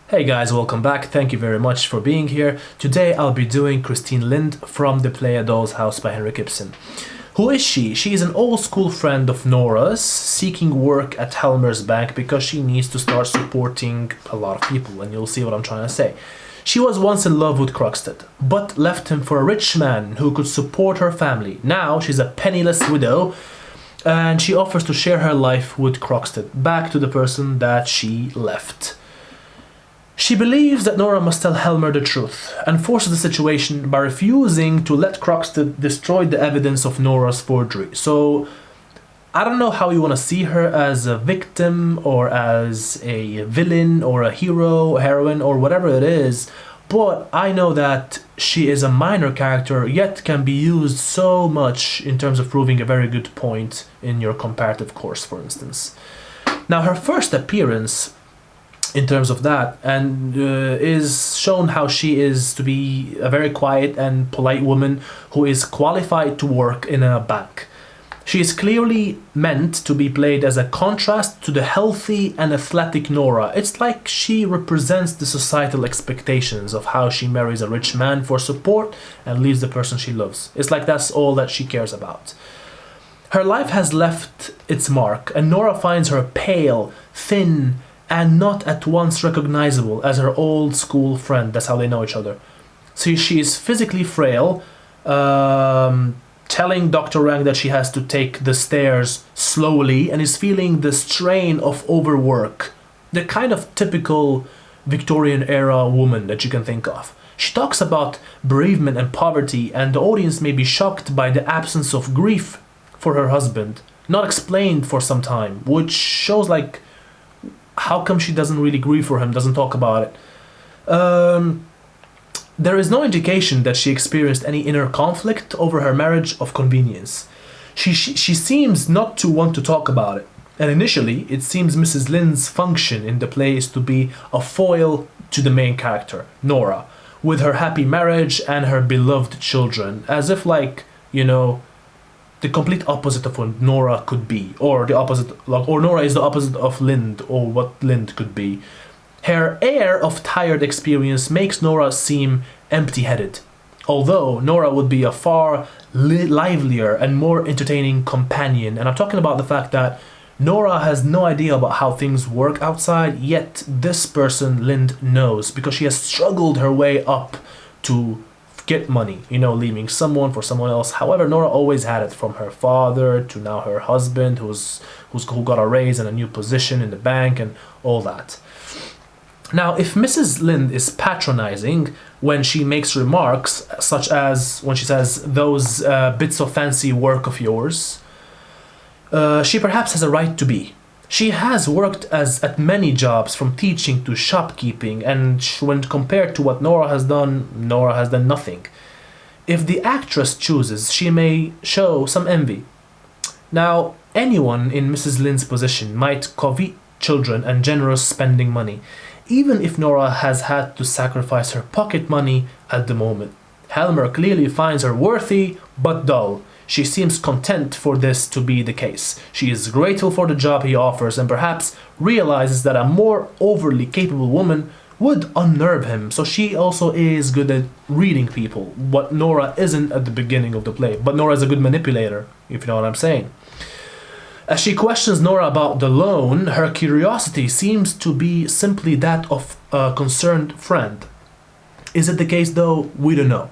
Hey guys, welcome back. Thank you very much for being here. Today I'll be doing Christine Linde from The Play A Doll's House by Henrik Ibsen. Who is she? She is an old school friend of Nora's, seeking work at Helmer's bank because she needs to start supporting a lot of people, and you'll see what I'm trying to say. She was once in love with Krogstad, but left him for a rich man who could support her family. Now she's a penniless widow, and she offers to share her life with Krogstad, back to the person that she left. She believes that Nora must tell Helmer the truth, and forces the situation by refusing to let Krogstad destroy the evidence of Nora's forgery. So, I don't know how you want to see her, as a victim, or as a villain, or a hero, heroine, or whatever it is, but I know that she is a minor character, yet can be used so much in terms of proving a very good point in your comparative course, for instance. Now, her first appearance in terms of that, and is shown how she is to be a very quiet and polite woman who is qualified to work in a bank. She is clearly meant to be played as a contrast to the healthy and athletic Nora. It's like she represents the societal expectations of how she marries a rich man for support and leaves the person she loves. It's like that's all that she cares about. Her life has left its mark, and Nora finds her pale, thin, and not at once recognizable as her old school friend. That's how they know each other. So she is physically frail, telling Dr. Rank that she has to take the stairs slowly, and is feeling the strain of overwork. The kind of typical Victorian era woman that you can think of. She talks about bereavement and poverty, and the audience may be shocked by the absence of grief for her husband, not explained for some time, which shows like how come she doesn't really grieve for him, doesn't talk about it. There is no indication that she experienced any inner conflict over her marriage of convenience. She seems not to want to talk about it. And initially, it seems Mrs. Linde's function in the play is to be a foil to the main character, Nora, with her happy marriage and her beloved children, as if like, you know, the complete opposite of what Nora could be, or the opposite, or Nora is the opposite of Linde, or what Linde could be. Her air of tired experience makes Nora seem empty-headed, although Nora would be a far livelier and more entertaining companion. And I'm talking about the fact that Nora has no idea about how things work outside, yet this person, Linde, knows, because she has struggled her way up to get money, you know, leaving someone for someone else. However, Nora always had it, from her father to now her husband, who got a raise and a new position in the bank and all that. Now, if Mrs. Linde is patronizing when she makes remarks such as when she says, "Those bits of fancy work of yours," she perhaps has a right to be. She has worked at many jobs, from teaching to shopkeeping, and when compared to what Nora has done nothing. If the actress chooses, she may show some envy. Now, anyone in Mrs. Linde's position might covet children and generous spending money, even if Nora has had to sacrifice her pocket money at the moment. Helmer clearly finds her worthy, but dull. She seems content for this to be the case. She is grateful for the job he offers, and perhaps realizes that a more overly capable woman would unnerve him. So she also is good at reading people, what Nora isn't at the beginning of the play. But Nora is a good manipulator, if you know what I'm saying. As she questions Nora about the loan, her curiosity seems to be simply that of a concerned friend. Is it the case though? We don't know.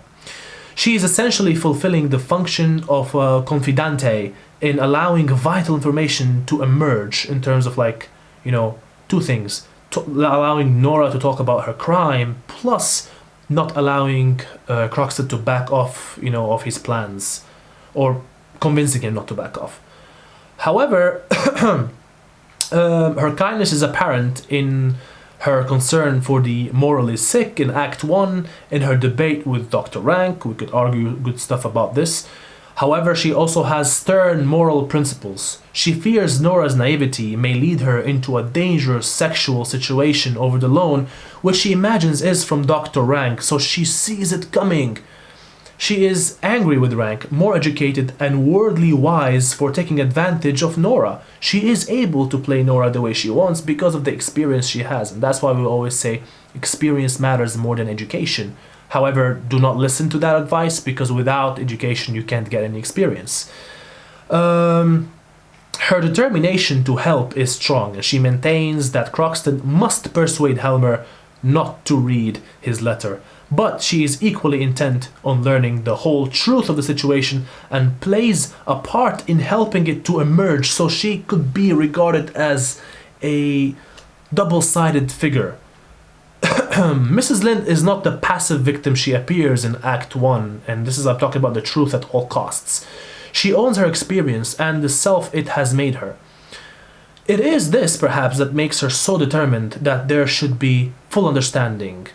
She is essentially fulfilling the function of a confidante in allowing vital information to emerge, in terms of like, you know, two things. Allowing Nora to talk about her crime, plus not allowing Krogstad to back off, you know, of his plans, or convincing him not to back off. However, her kindness is apparent in her concern for the morally sick in Act 1, in her debate with Dr. Rank. We could argue good stuff about this. However, she also has stern moral principles. She fears Nora's naivety may lead her into a dangerous sexual situation over the loan, which she imagines is from Dr. Rank, so she sees it coming. She is angry with Rank, more educated and worldly wise for taking advantage of Nora. She is able to play Nora the way she wants because of the experience she has, and that's why we always say experience matters more than education. However, do not listen to that advice because without education you can't get any experience. Her determination to help is strong, and she maintains that Croxton must persuade Helmer not to read his letter. But she is equally intent on learning the whole truth of the situation and plays a part in helping it to emerge so she could be regarded as a double-sided figure. Mrs. Linde is not the passive victim she appears in Act 1, and this is I'm talking about the truth at all costs. She owns her experience and the self it has made her. It is this, perhaps, that makes her so determined that there should be full understanding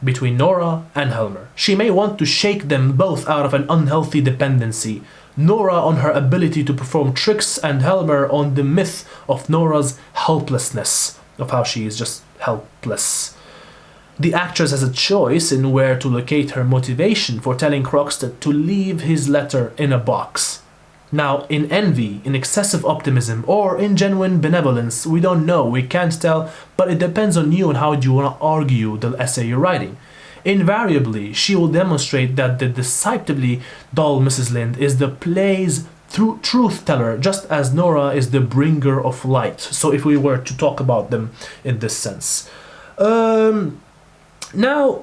between Nora and Helmer. She may want to shake them both out of an unhealthy dependency, Nora on her ability to perform tricks and Helmer on the myth of Nora's helplessness, of how she is just helpless. The actress has a choice in where to locate her motivation for telling Croxton to leave his letter in a box. Now, in envy, in excessive optimism, or in genuine benevolence, we don't know, we can't tell, but it depends on you and how you want to argue the essay you're writing. Invariably, she will demonstrate that the deceptively dull Mrs. Linde is the play's truth teller, just as Nora is the bringer of light. So if we were to talk about them in this sense. Now,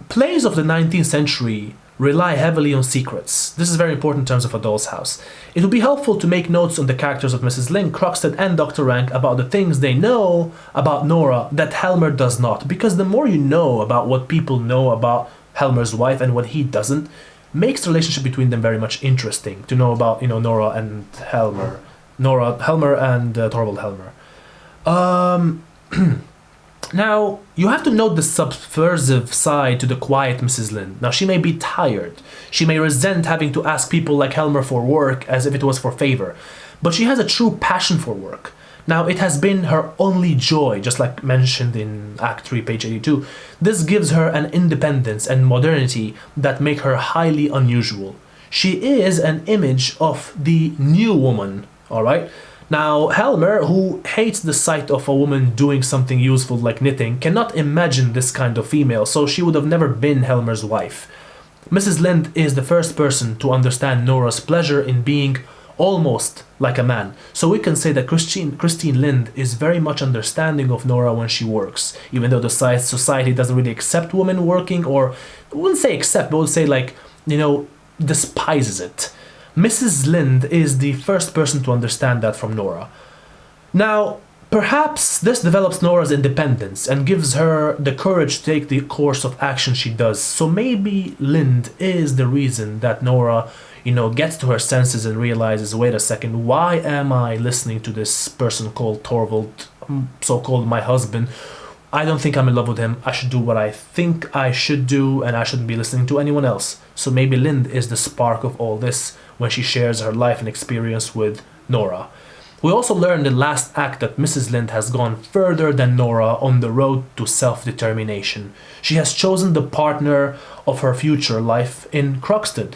plays of the 19th century rely heavily on secrets. This is very important in terms of A Doll's House. It would be helpful to make notes on the characters of Mrs. Linde, Croxton and Dr. Rank about the things they know about Nora that Helmer does not, because the more you know about what people know about Helmer's wife and what he doesn't, makes the relationship between them very much interesting to know about, Nora and Helmer. Helmer and Torvald Helmer. Now, you have to note the subversive side to the quiet Mrs. Linde. Now, she may be tired. She may resent having to ask people like Helmer for work as if it was for favor. But she has a true passion for work. Now, it has been her only joy, just like mentioned in Act 3, page 82. This gives her an independence and modernity that make her highly unusual. She is an image of the new woman, alright? Now, Helmer, who hates the sight of a woman doing something useful like knitting, cannot imagine this kind of female, so she would have never been Helmer's wife. Mrs. Linde is the first person to understand Nora's pleasure in being almost like a man, so we can say that Christine Linde is very much understanding of Nora when she works, even though the society doesn't really accept women working, or I wouldn't say accept, but would say like, despises it. Mrs. Linde is the first person to understand that from Nora. Now, perhaps this develops Nora's independence and gives her the courage to take the course of action she does. So maybe Linde is the reason that Nora, gets to her senses and realizes, wait a second, why am I listening to this person called Torvald, so-called my husband? I don't think I'm in love with him. I should do what I think I should do, and I shouldn't be listening to anyone else. So maybe Linde is the spark of all this when she shares her life and experience with Nora. We also learned in the last act that Mrs. Linde has gone further than Nora on the road to self-determination. She has chosen the partner of her future life in Croxton.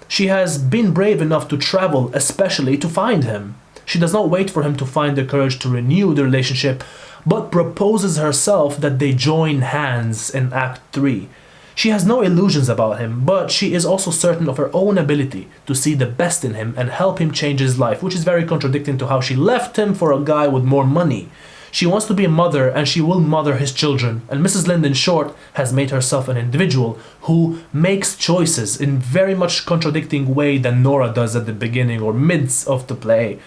She has been brave enough to travel, especially to find him. She does not wait for him to find the courage to renew the relationship, but proposes herself that they join hands in Act 3. She has no illusions about him, but she is also certain of her own ability to see the best in him and help him change his life, which is very contradicting to how she left him for a guy with more money. She wants to be a mother and she will mother his children, and Mrs. Linde, in short, has made herself an individual who makes choices in very much contradicting way than Nora does at the beginning or midst of the play.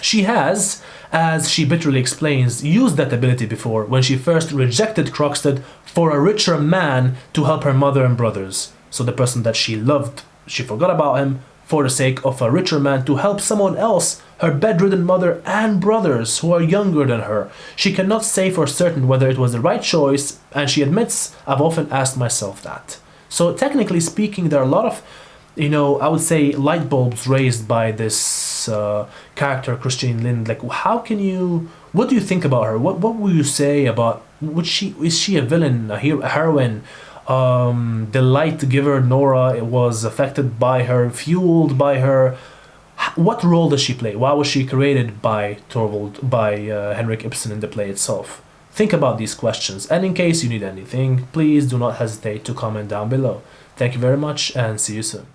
She has, as she bitterly explains, used that ability before when she first rejected Croxton for a richer man to help her mother and brothers. So the person that she loved, she forgot about him for the sake of a richer man to help someone else, her bedridden mother and brothers who are younger than her. She cannot say for certain whether it was the right choice, and she admits, I've often asked myself that. So technically speaking, there are a lot of, I would say light bulbs raised by this character, Christine Linde. Like, what do you think about her? What will you say about, is she a villain, a heroine? The light giver Nora was affected by her, fueled by her. What role does she play? Why was she created by Torvald, by Henrik Ibsen in the play itself? Think about these questions, and in case you need anything, please do not hesitate to comment down below. Thank you very much, and see you soon.